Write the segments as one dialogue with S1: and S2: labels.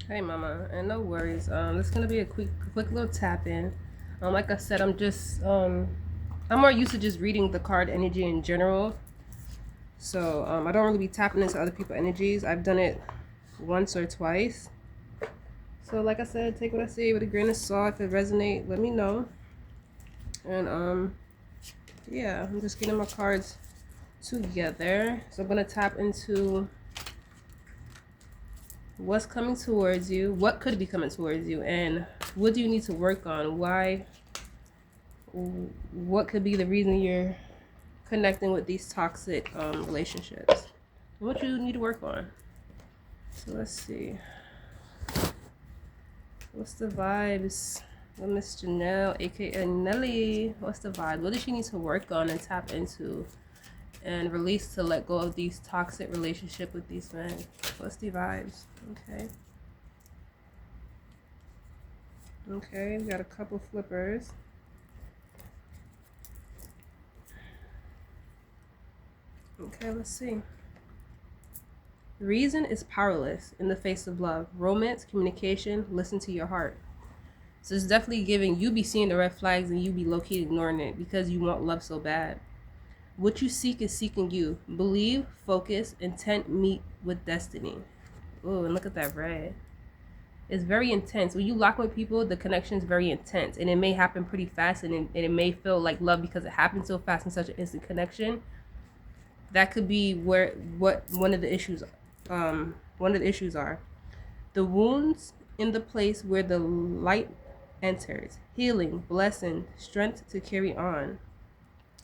S1: Hey mama, and no worries. This is gonna be a quick little tap in. Like I said, I'm more used to just reading the card energy in general. So I don't really be tapping into other people's energies. I've done it once or twice. So like I said, take what I say with a grain of salt. If it resonate, let me know. And yeah, I'm just getting my cards together. So I'm gonna tap into what's coming towards you, what could be coming towards you, and what do you need to work on? Why? What could be the reason you're connecting with these toxic relationships? What you need to work on? So let's see. What's the vibes? With Miss Janelle, aka Nelly. What's the vibe? What does she need to work on and tap into and release to let go of these toxic relationship with these men? What's the vibes? Okay. Okay, we got a couple flippers. Okay, let's see. Reason is powerless in the face of love. Romance, communication, listen to your heart. So it's definitely giving you be seeing the red flags and you be low-key ignoring it because you want love so bad. What you seek is seeking you. Believe, focus, intent meet with destiny. Oh, and look at that red. It's very intense. When you lock with people, the connection is very intense. And it may happen pretty fast and it may feel like love because it happened so fast and such an instant connection. That could be what one of the issues are. The wounds in the place where the light enters. Healing, blessing, strength to carry on.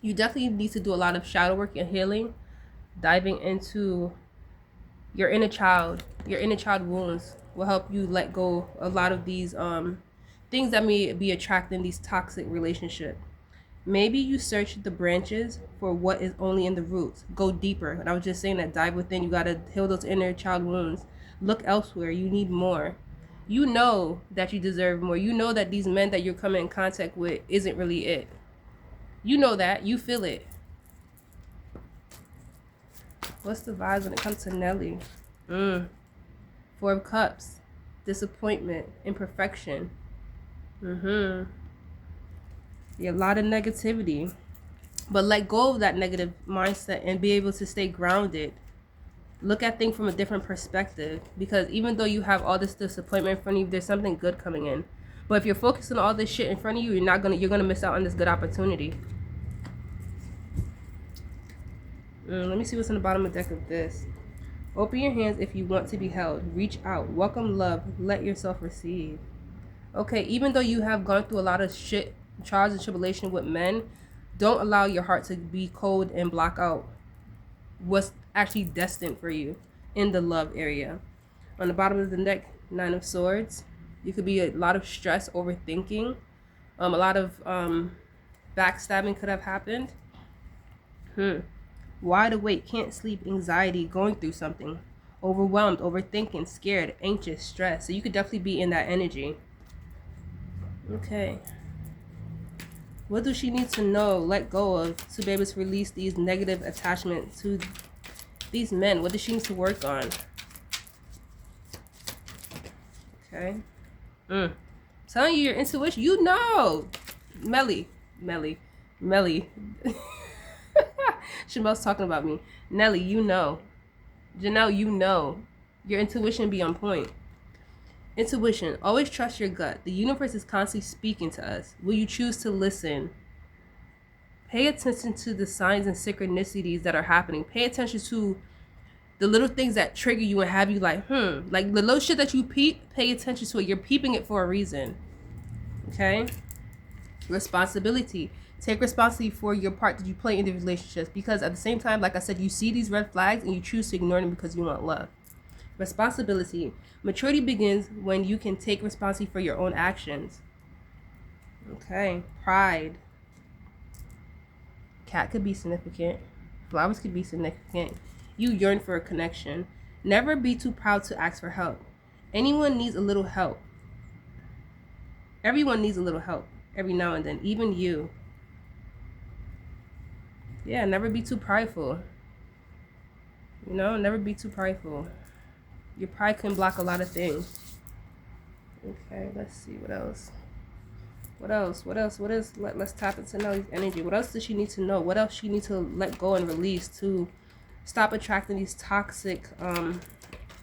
S1: You definitely need to do a lot of shadow work and healing, diving into your inner child. Your inner child wounds will help you let go a lot of these things that may be attracting these toxic relationships. Maybe you search the branches for what is only in the roots. Go deeper. And I was just saying that dive within. You got to heal those inner child wounds. Look elsewhere. You need more. You know that you deserve more. You know that these men that you're coming in contact with isn't really it. You know that. You feel it. What's the vibes when it comes to Nelly? Four of Cups. Disappointment. Imperfection. Yeah, a lot of negativity. But let go of that negative mindset and be able to stay grounded. Look at things from a different perspective. Because even though you have all this disappointment in front of you, there's something good coming in. But if you're focusing on all this shit in front of you, you're gonna miss out on this good opportunity. Let me see what's in the bottom of the deck of this. Open your hands if you want to be held. Reach out. Welcome love. Let yourself receive. Okay, even though you have gone through a lot of shit, trials and tribulation with men, don't allow your heart to be cold and block out what's actually destined for you in the love area. On the bottom of the deck, Nine of Swords. You could be a lot of stress, overthinking. A lot of backstabbing could have happened. Wide awake, can't sleep, anxiety, going through something. Overwhelmed, overthinking, scared, anxious, stressed. So you could definitely be in that energy. Okay. What does she need to know, let go of, to be able to release these negative attachments to these men? What does she need to work on? Okay. Telling you your intuition. You know. Melly. Shamel's talking about me. Nelly, you know. Janelle, you know. Your intuition be on point. Intuition. Always trust your gut. The universe is constantly speaking to us. Will you choose to listen? Pay attention to the signs and synchronicities that are happening. Pay attention to the little things that trigger you and have you like the little shit that you peep, pay attention to it. You're peeping it for a reason. Okay? Responsibility. Take responsibility for your part that you play in the relationships, because at the same time, like I said, you see these red flags and you choose to ignore them because you want love. Responsibility. Maturity begins when you can take responsibility for your own actions. Okay. Pride. Cat could be significant. Flowers could be significant. You yearn for a connection. Never be too proud to ask for help. Anyone needs a little help. Everyone needs a little help every now and then, even you. Yeah, never be too prideful. You know, never be too prideful. Your pride can block a lot of things. Okay, let's see what else. What else? What else? What is? Let's tap into Nelly's energy. What else does she need to know? What else she need to let go and release to stop attracting these toxic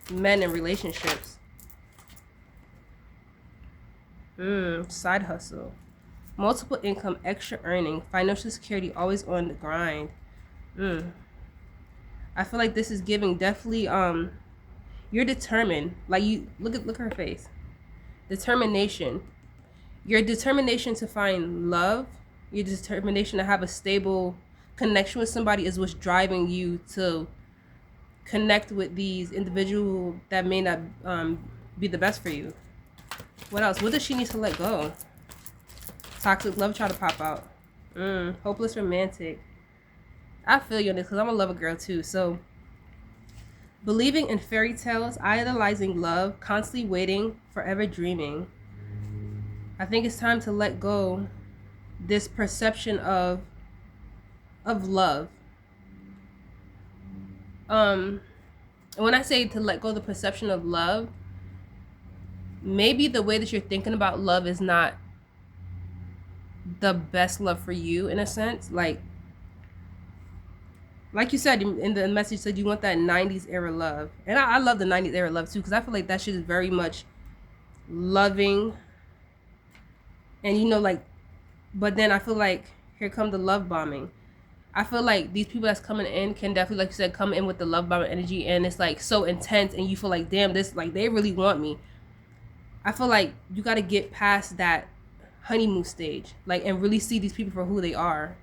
S1: men in relationships? Side hustle, multiple income, extra earning, financial security, always on the grind. I feel like this is giving definitely you're determined. Like, you look at her face. Determination. Your determination to find love, your determination to have a stable connection with somebody is what's driving you to connect with these individuals that may not be the best for you. What else? What does she need to let go? Toxic love try to pop out. Hopeless romantic. I feel you on this because I'm a lover girl too. So, believing in fairy tales, idolizing love, constantly waiting, forever dreaming. I think it's time to let go this perception of love. When I say to let go of the perception of love, maybe the way that you're thinking about love is not the best love for you, in a sense. Like you said in the message, said you want that 90s era love. And I love the 90s era love too, because I feel like that shit is very much loving. And you know, like, but then I feel like here come the love bombing. I feel like these people that's coming in can definitely, like you said, come in with the love bombing energy, and it's like so intense, and you feel like, damn, this, like, they really want me. I feel like you got to get past that honeymoon stage, like, and really see these people for who they are.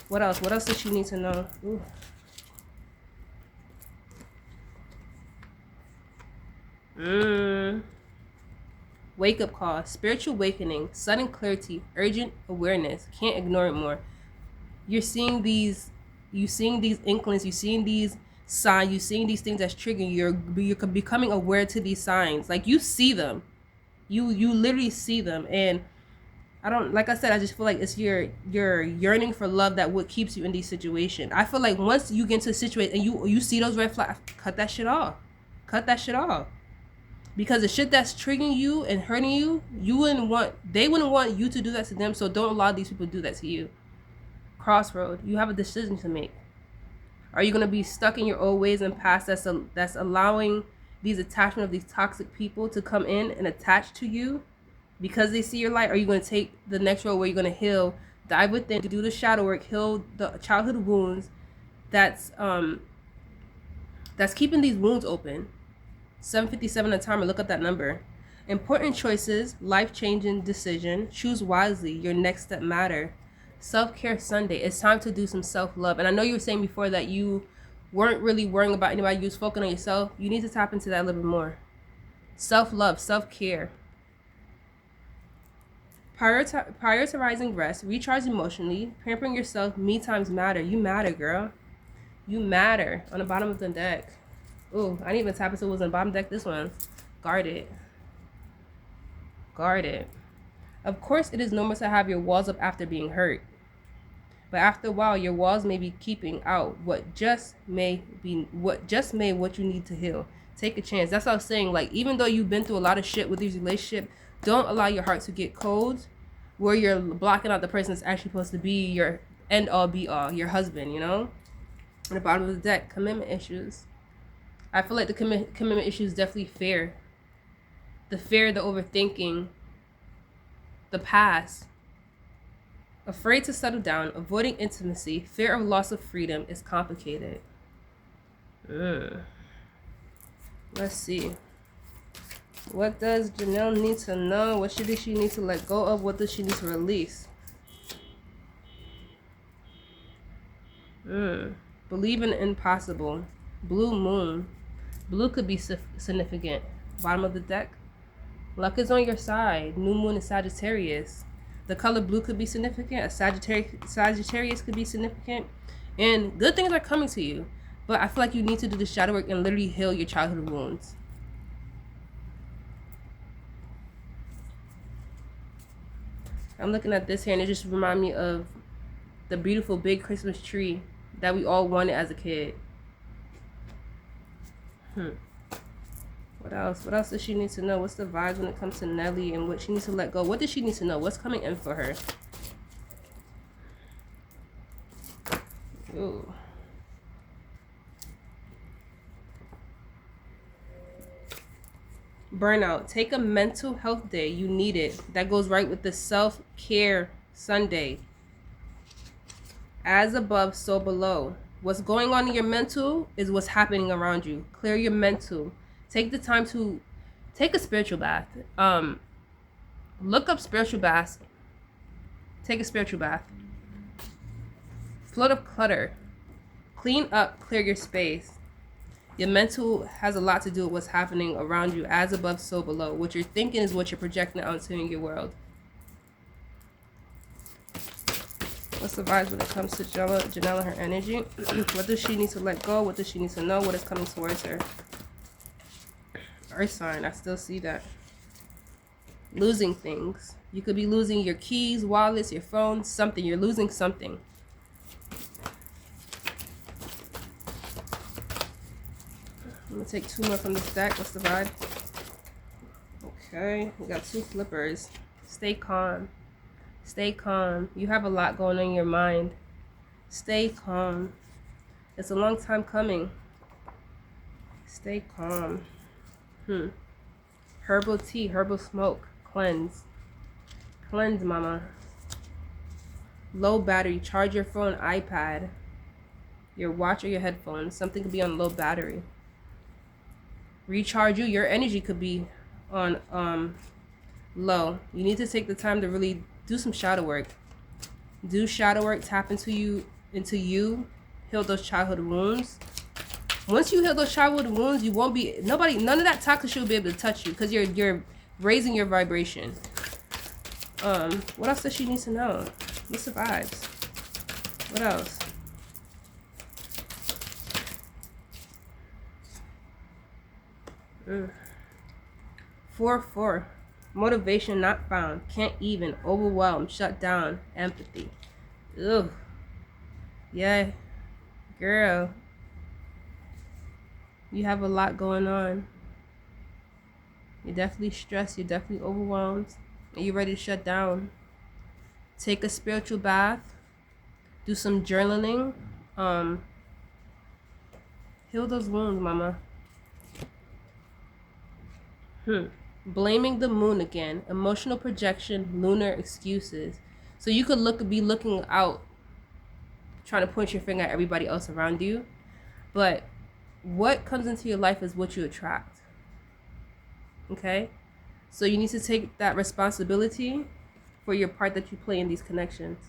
S1: What else? What else does she need to know? Wake up call, spiritual awakening, sudden clarity, urgent awareness. Can't ignore it more. You're seeing these inklings, you're seeing these signs, you're seeing these things that's triggering you. You're becoming aware to these signs. Like, you see them. You literally see them. And I don't, like I said, I just feel like it's your yearning for love that what keeps you in these situations. I feel like once you get into a situation and you see those red flags, cut that shit off. Cut that shit off. Because the shit that's triggering you and hurting you, they wouldn't want you to do that to them, so don't allow these people to do that to you. Crossroad, you have a decision to make. Are you going to be stuck in your old ways and past that's allowing these attachment of these toxic people to come in and attach to you because they see your light? Or are you going to take the next road where you're going to heal, dive within, do the shadow work, heal the childhood wounds that's keeping these wounds open? 7:57 on timer. Look at that number. Important choices, life-changing decision. Choose wisely. Your next step matter. Self-care Sunday. It's time to do some self-love. And I know you were saying before that you weren't really worrying about anybody. You was focusing on yourself. You need to tap into that a little bit more. Self-love, self-care. Prioritizing rest. Recharge emotionally. Pampering yourself. Me times matter. You matter, girl. You matter. On the bottom of the deck. Ooh, I didn't even tap into what was on the bottom deck. This one. Guard it. Guard it. Of course, it is normal to have your walls up after being hurt. But after a while, your walls may be keeping out what you need to heal. Take a chance. That's what I was saying. Like, even though you've been through a lot of shit with these relationships, don't allow your heart to get cold where you're blocking out the person that's actually supposed to be your end all be all, your husband, you know? On the bottom of the deck, commitment issues. I feel like the commitment issue is definitely fear. The fear, the overthinking, the past. Afraid to settle down, avoiding intimacy, fear of loss of freedom is complicated. Let's see. What does Janelle need to know? What should she need to let go of? What does she need to release? Believe in the impossible. Blue moon. Blue could be significant. Bottom of the deck. Luck is on your side. New moon is Sagittarius. The color blue could be significant. A Sagittarius could be significant. And good things are coming to you. But I feel like you need to do the shadow work and literally heal your childhood wounds. I'm looking at this here and it just reminds me of the beautiful big Christmas tree that we all wanted as a kid. What else? What else does she need to know? What's the vibes when it comes to Nelly and what she needs to let go? What does she need to know? What's coming in for her? Ooh. Burnout. Take a mental health day. You need it. That goes right with the self-care Sunday. As above, so below. What's going on in your mental is what's happening around you. Clear your mental. Take the time to take a spiritual bath. Look up spiritual baths. Take a spiritual bath. Float of clutter. Clean up, clear your space. Your mental has a lot to do with what's happening around you, as above, so below. What you're thinking is what you're projecting out into your world. What's the vibes when it comes to Janelle and her energy? What does she need to let go? What does she need to know? What is coming towards her? Earth sign, I still see that. Losing things. You could be losing your keys, wallets, your phone, something. You're losing something. I'm going to take 2 more from this deck. What's the vibe? Okay, we got 2 flippers. Stay calm. Stay calm. You have a lot going on in your mind. Stay calm. It's a long time coming. Stay calm. Herbal tea, herbal smoke. Cleanse. Cleanse, mama. Low battery. Charge your phone, iPad, your watch, or your headphones. Something could be on low battery. Recharge you. Your energy could be on low. You need to take the time to really do some shadow work. Do shadow work. Tap into you. Heal those childhood wounds. Once you heal those childhood wounds, you won't be none of that toxic will be able to touch you because you're raising your vibration. What else does she need to know? What's the vibes? What else? Mm. 4-4. Motivation not found. Can't even. Overwhelmed. Shut down. Empathy. Ugh. Yeah. Girl. You have a lot going on. You're definitely stressed. You're definitely overwhelmed. And you're ready to shut down. Take a spiritual bath. Do some journaling. Heal those wounds, mama. Blaming the moon again. Emotional projection, lunar excuses. So you could be looking out, trying to point your finger at everybody else around you. But what comes into your life is what you attract. Okay? So you need to take that responsibility for your part that you play in these connections.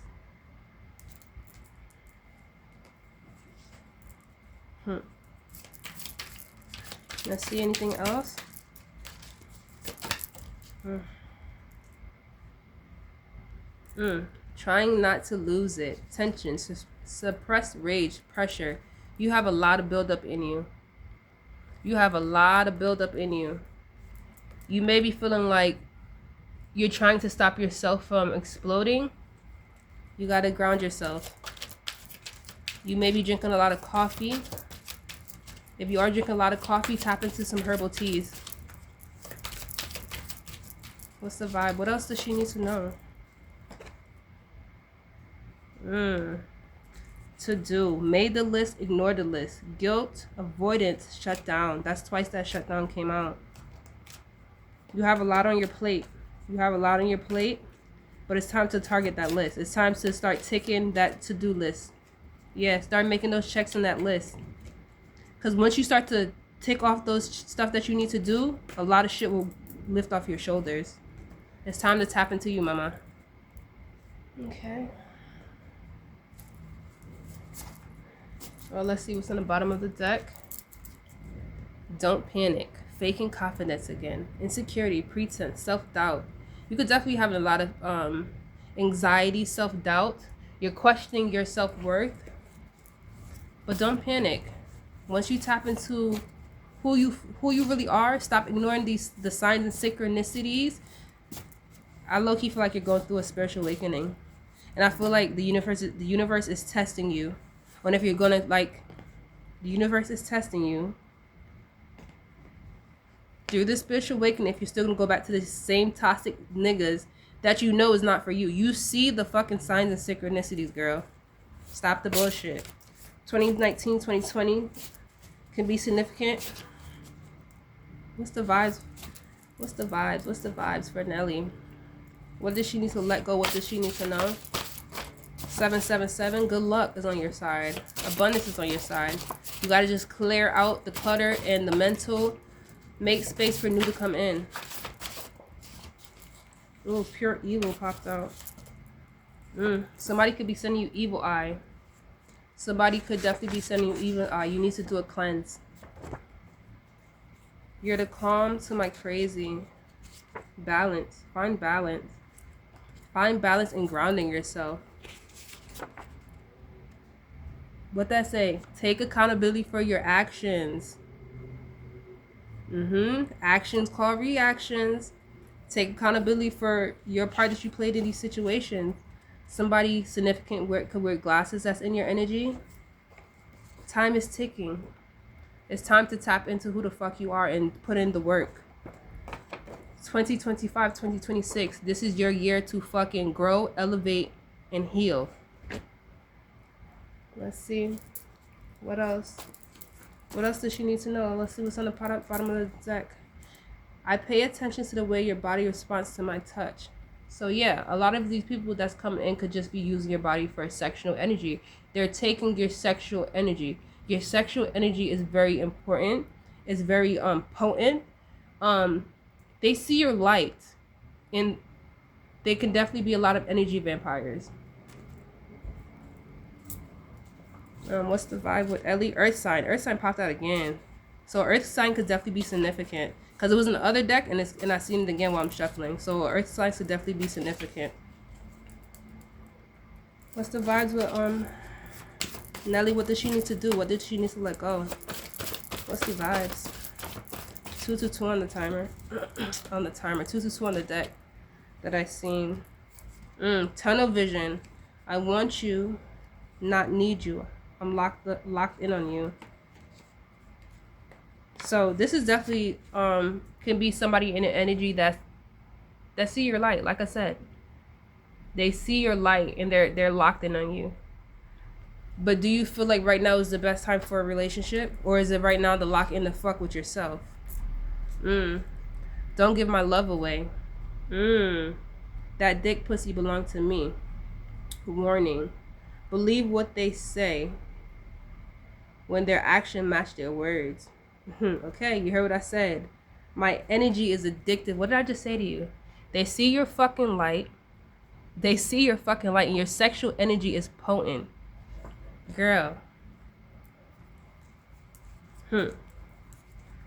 S1: Let's see anything else? Trying not to lose it. Tension, suppressed rage, pressure. You have a lot of buildup in you. You have a lot of buildup in you. You may be feeling like you're trying to stop yourself from exploding. You got to ground yourself. You may be drinking a lot of coffee. If you are drinking a lot of coffee, tap into some herbal teas. What's the vibe? What else does she need to know? To do. Made the list, ignore the list. Guilt, avoidance, shut down. That's twice that shutdown came out. You have a lot on your plate. You have a lot on your plate, but it's time to target that list. It's time to start ticking that to-do list. Yeah, start making those checks on that list. Because once you start to tick off those stuff that you need to do, a lot of shit will lift off your shoulders. It's time to tap into you, mama. Okay. Well, let's see what's on the bottom of the deck. Don't panic. Faking confidence again. Insecurity, pretense, self-doubt. You could definitely have a lot of anxiety, self-doubt. You're questioning your self-worth. But don't panic. Once you tap into who you really are, stop ignoring the signs and synchronicities. I low-key feel like you're going through a spiritual awakening. And I feel like the universe is testing you. And if you're gonna, the universe is testing you. Through this spiritual awakening, if you're still gonna go back to the same toxic niggas that you know is not for you. You see the fucking signs and synchronicities, girl. Stop the bullshit. 2019, 2020 can be significant. What's the vibes? What's the vibes? What's the vibes for Nelly? What does she need to let go? What does she need to know? 777, good luck is on your side. Abundance is on your side. You gotta just clear out the clutter and the mental. Make space for new to come in. Oh, pure evil popped out. Somebody could be sending you evil eye. Somebody could definitely be sending you evil eye. You need to do a cleanse. You're the calm to my crazy. Balance. Find balance. Find balance in grounding yourself. What that say? Take accountability for your actions. Actions call reactions. Take accountability for your part that you played in these situations. Somebody significant could wear glasses that's in your energy. Time is ticking. It's time to tap into who the fuck you are and put in the work. 2025, 2026. This is your year to fucking grow, elevate, and heal. Let's see. What else? What else does she need to know? Let's see what's on the bottom of the deck. I pay attention to the way your body responds to my touch. So yeah, a lot of these people that's coming in could just be using your body for sexual energy. They're taking your sexual energy. Your sexual energy is very important. It's very potent. They see your light, and they can definitely be a lot of energy vampires. What's the vibe with Ellie? Earth sign. Earth sign popped out again. So earth sign could definitely be significant. Because it was in the other deck, and I seen it again while I'm shuffling. So earth signs could definitely be significant. What's the vibes with Nelly? What does she need to do? What did she need to let go? What's the vibes? 222 on the timer. On the timer. 222 on the deck that I seen. Tunnel vision. I want you, not need you. I'm locked in on you. So this is definitely can be somebody in an energy that see your light. Like I said, they see your light and they're locked in on you. But do you feel like right now is the best time for a relationship, or is it right now to lock in the fuck with yourself? Don't give my love away. That dick pussy belonged to me. Warning. Believe what they say when their action match their words. Okay, you heard what I said. My energy is addictive. What did I just say to you? They see your fucking light. They see your fucking light, and your sexual energy is potent. Girl. On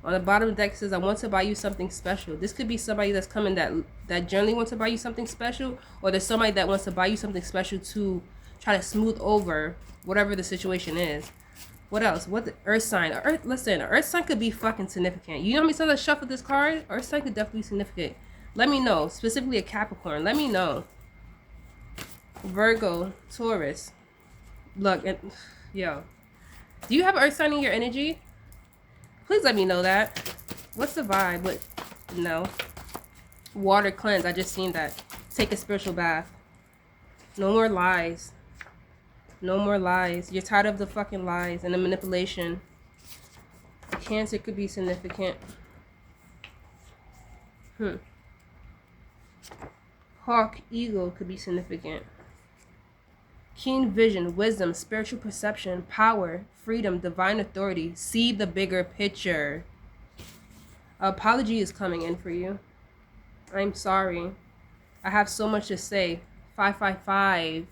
S1: the bottom of the deck says, I want to buy you something special. This could be somebody that's coming that generally wants to buy you something special, or there's somebody that wants to buy you something special to try to smooth over whatever the situation is. What else? What the earth sign? Listen, earth sign could be fucking significant. You know how many times I shuffled this card? Earth sign could definitely be significant. Let me know. Specifically a Capricorn. Let me know. Virgo, Taurus. Look, yo. Do you have earth sign in your energy? Please let me know that. What's the vibe? What? No. Water cleanse. I just seen that. Take a spiritual bath. No more lies. No more lies. You're tired of the fucking lies and the manipulation. Cancer could be significant. Hawk, eagle could be significant. Keen vision, wisdom, spiritual perception, power, freedom, divine authority. See the bigger picture. Apology is coming in for you. I'm sorry. I have so much to say. 555.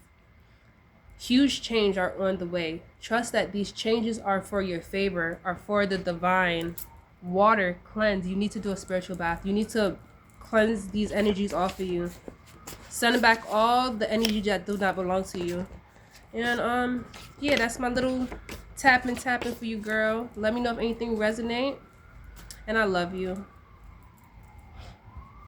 S1: Huge change are on the way. Trust that these changes are for your favor, are for the divine. Water, cleanse. You need to do a spiritual bath. You need to cleanse these energies off of you. Send back all the energy that do not belong to you. And yeah, that's my little tapping for you, girl. Let me know if anything resonate. And I love you.